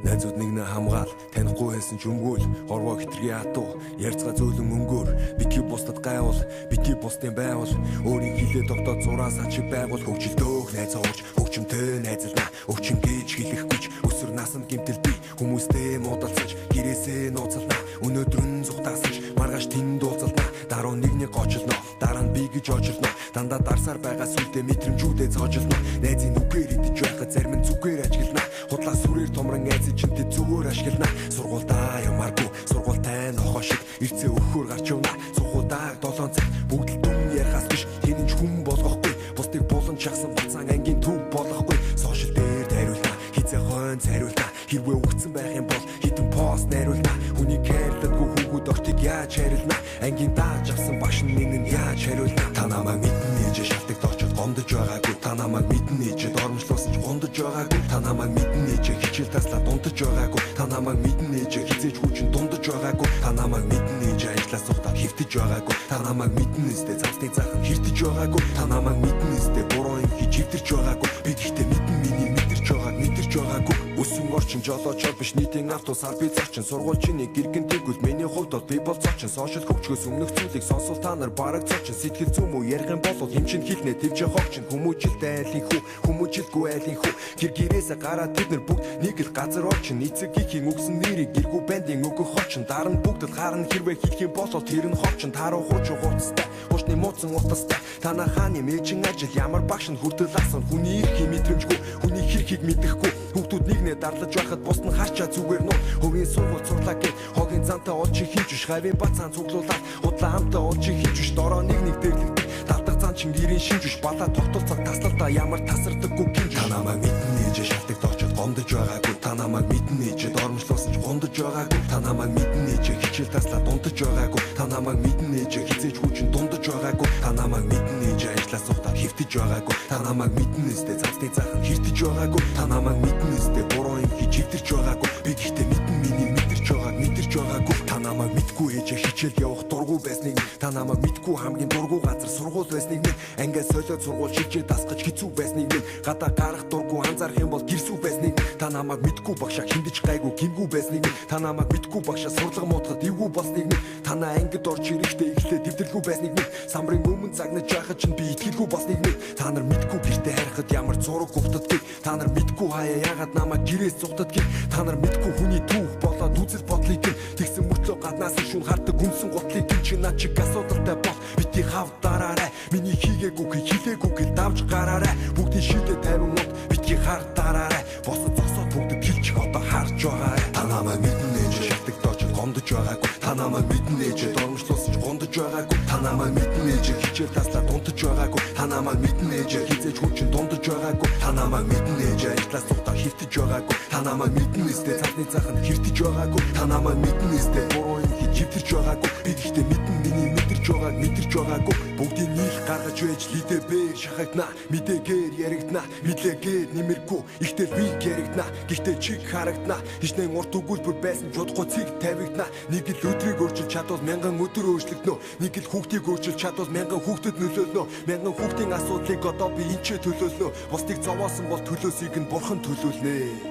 Найзууд нэгнээ хамгаал танихгүй байсан ч өмгөөл хорвоо хитргий атуу ярьцгаа зөөлөн өнгөөр битгий бусдад гайвал битгий бусдын байвал өөрийн хилээ тогтоод зураа сачиг байгуул хөгжилдөөх найз ууч хөгчмтэй найзална өвчин гэж хэлэхгүйч өсвөр насанд гимтэл би хүмүүстэй муудалцаж гэрээсээ нууцална өнөөдөр нь зүхтаасаж маргааш тэнд дуулцална дараа нэгний гочлно дараа нь би гэж ожилно дандаа дарсаар байгаа сүлдээ мэдрэмжүүдээ цоожилно найзын үгээр идэж байхад зарим нь зүгээр ажиглана худлаа сүрээр томрон айзын чинтэй зүгээр ашиглана сургуультаа ямааргүй сургуультай нохоо шиг ирцээ өгөхөөр гарч явна сухуудаг 7 цаг бүгд л дүн ярихаас биш тэнийч хүн болгохгүй бусдыг булан чагсан бацаан ангийн төв болохгүй сошиал дээр тариулна хизээ хойно цариулна хэрвээ өгцөн байх юм бол хитэн пост найруулна хүний кэрлдэггүй хүүгүүд ортыг яаж харилна ангийн дааж авсан багш нь яаж хариулна та намайг мэднэ ээж шалтгаалт очоод гомдож байгаагүй та намайг мэднэ ээж дормжлуулсан ч гомдож байгаагүй та намайг мэднэ ээж хичээл таслаа дундаж байгаагүй та намайг мэднэ ээж хизээж хүчин дундаж байгаагүй та намайг мэднэ ээж ажлаас сухтаа хөвтөж байгаагүй та намайг мэднэ сте цавтыг захан хөвтөж байгаагүй та намайг мэднэ сте буруу юм хийж хөвтөж байгаагүй би гэхдээ мэднэ миний мэдэрч байгаагүй өсөн орчин жолоочод биш нийтийн автобус албан зарчин сургуульчны гэргэн тэгвэл миний хувьд бол би бол цочин сошиал хөвчгөөс өмнөх зүйлийг сонсвол та нар бараг цочин сэтгэл зүйн муу ярих юм бол хэмчин хэлнэ твж хогчин хүмүүжилтэй айлын хүү хүмүүжилгүй айлын хүү гэр гэрээсээ гараад тэд нар бүгд нэг л газар орчин эцэг ихийн өгсөн нэрийг гэргүй бандын өгөх хочин дараа нь бүгд л харна хэрвээ хэлэх юм бол тэр нь ховчин таруу хууч хуцтай хуучны мууцсан утастай танаа хааны мэжин ажил ямар багш нь хүртэл асан хүний эрхийг мэдрэмжгүй хүний хэрхийг мэдэхгүй хүүхдүүд нэгнээ дарлаж байхад бус нь харчаа зүгээр нуу хөвгийн сургууль сурлаа гэд хогийн зантаа олж хийж биш хавийн бацаан цуглуулаад удлаа хамтаа олж хийж биш дороо нэг дэрлэгдэг талдаг цан чин гэрийн шинж биш балаа тогтол цаг таслалтаа ямар тасардаггүй гинж та намайг мэднэ ээж шалтгаалт очоод гомдож байгаагүй та намайг мэднэ ээж дормжлуулсан ч гомдож байгаагүй та намайг мэднэ ээж хичээл таслаа дундаж байгаагүй та намайг мэднэ ээж хизээж хүчин дундаж байгаагүй та намайг мэднэ ээж ажлаас сухтаа хөвтөж байгаагүй та намайг мэднэ сте цавтыг захан хөвтөж байгаагүй та намайг мэднэ сте буруу юм хийж хөвтөж байгаагүй би гэхдээ мэднэ миний мэдэрч байгаагүй та намайг мэдгүй ээж хичээл явах дургүй байсныг та намайг мэдгүй хамгийн дургүй газар сургууль байсныг ангиас солиод сургууль шилжээ дасгаж хэцүү байсныг гадаа гарах дургүй анзаарах юм бол гэрсүү байсныг та намайг мэдгүй багшаа хиндэж гайгүй гимгүү байсныг та намайг мэдгүй багшаа сурлага муудахад ивгүй болсныг танаа ангид орж ирэхдээ ихлээ дэвдэргүй байсныг самрын өмнө загнаж байхад чинь би итгэлгүй болсныг та нар мэдгүй гэртээ харихад ямар зураг ухтадгийг та нар мэдгүй хаяа яагаад намайг гэрээс зугтадгийг та нар мэдгүй хүний түүх болоод үзэл бодлыг тэгсэн мөртлөө гаднаас шүүн хардаг гүнсэн гутлыг чи наа чиг асуудалтай бол бити хавдараарай миний хийгээгүй хилээгүй давж гараарай бүгдийн шидэ 50 мод бити хардаарай босод зогсоод бүгд гэлчих одоо харж байгаарай та намайг мэднэ ээж шалтгаалт очоод гомдож байгаагүй та намайг мэднэ ээж дормжлуулсан ч гомдож байгаагүй та намайг мэднэ ээж хичээл таслаа дундаж байгаагүй та намайг мэднэ ээж хизээж хүчин дундаж байгаагүй та намайг мэднэ ээж ажлаас сухтаа хөвтөж байгаагүй та намайг мэднэ сте цавны цахан хөвтөж байгаагүй та намайг мэднэ сте буруу юм хийж хөвтөж байгаагүй би гэхдээ мэднэ миний мэдэрч байгаагүй бүгдийн нийл гаргаж байж лидэ бэр шахагдана мэдээгээр яригдана мэдлэгээр нэмэргүй ихтэй би яригдана гэхдээ чиг харагдана хичнээн урт өгүүлбэр байсан ч удахгүй цэг тавигдана нэг л өдрийг өөрчилж чадвал мянган өдөр өөрчлөгдөнө нэг л хүүхдийг өөрчилж чадвал мянган хүүхдэд нөлөөлнө мянган хүүхдийн асуудлыг одоо би энчээ төлөөлнө бусдыг зовоосон бол төлөөсийг нь бурхан төлөөлнэ